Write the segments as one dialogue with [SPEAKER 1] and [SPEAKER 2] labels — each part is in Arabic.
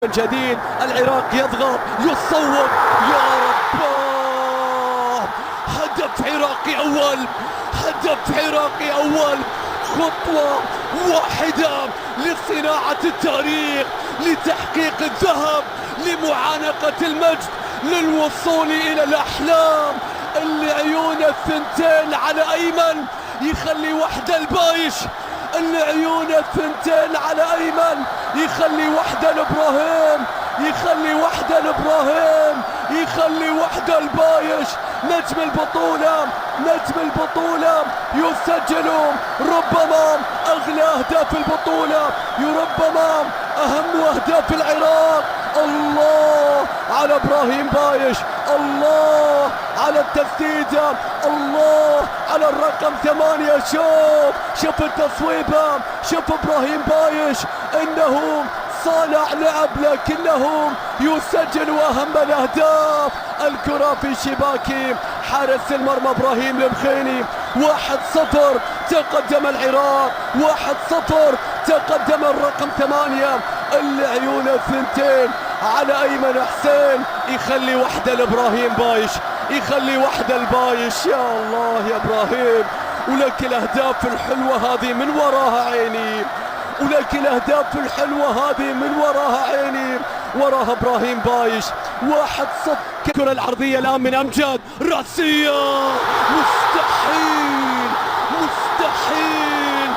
[SPEAKER 1] من جديد. العراق يضغط يصوب، يا رب، هدف عراقي أول، هدف عراقي أول، خطوة واحدة لصناعة التاريخ، لتحقيق الذهب، لمعانقة المجد، للوصول إلى الأحلام. العيون الثنتين على أيمن يخلي وحدة البايش، العيون الثنتين على أيمن يخلي وحدة لإبراهيم، يخلي وحدة لإبراهيم، يخلي وحدة البايش. نجم البطولة، نجم البطولة يسجل ربما أغلى أهداف البطولة، ربما أهم أهداف العراق. الله على إبراهيم بايش، الله على التسديدة، الله على الرقم 8. شوف التصويبة، شوف إبراهيم بايش، إنه صانع لعب لكنه يسجل أهم الأهداف. الكرة في شباك حارس المرمى إبراهيم المخيني. 1-0 تقدم العراق، 1-0 تقدم الرقم 8. العيون الثنتين على أيمن حسين، يخلي وحدة لإبراهيم بايش، يخلي وحدة البايش. يا الله يا إبراهيم، ولك الأهداف الحلوة هذه من وراها عيني، ولك الأهداف الحلوة هذه من وراها عيني، وراها إبراهيم بايش. 1-0. الكرة العرضية الآن من أمجد، راسية، مستحيل مستحيل.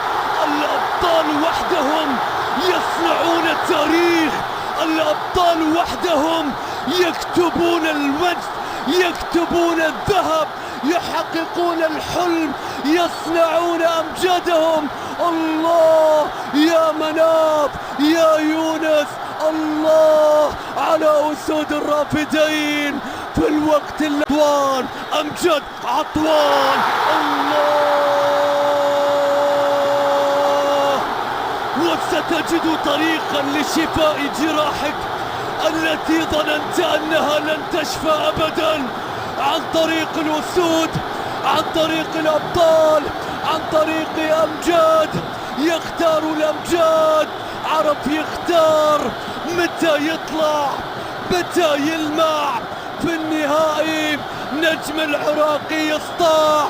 [SPEAKER 1] الأبطال وحدهم يصنعون التاريخ، الأبطال وحدهم يكتبون المجد، يكتبون الذهب، يحققون الحلم، يصنعون أمجادهم. الله يا مناف يا يونس، الله على أسود الرافدين في الوقت عطوان، أمجد عطوان، الله. وستجد طريقا لشفاء جراحك التي ظننت أنها لن تشفى أبدا، عن طريق الأسود، عن طريق الأبطال، عن طريق أمجاد. يختار الأمجاد، عرف يختار متى يطلع، متى يلمع. في النهائي نجم العراقي يسطع.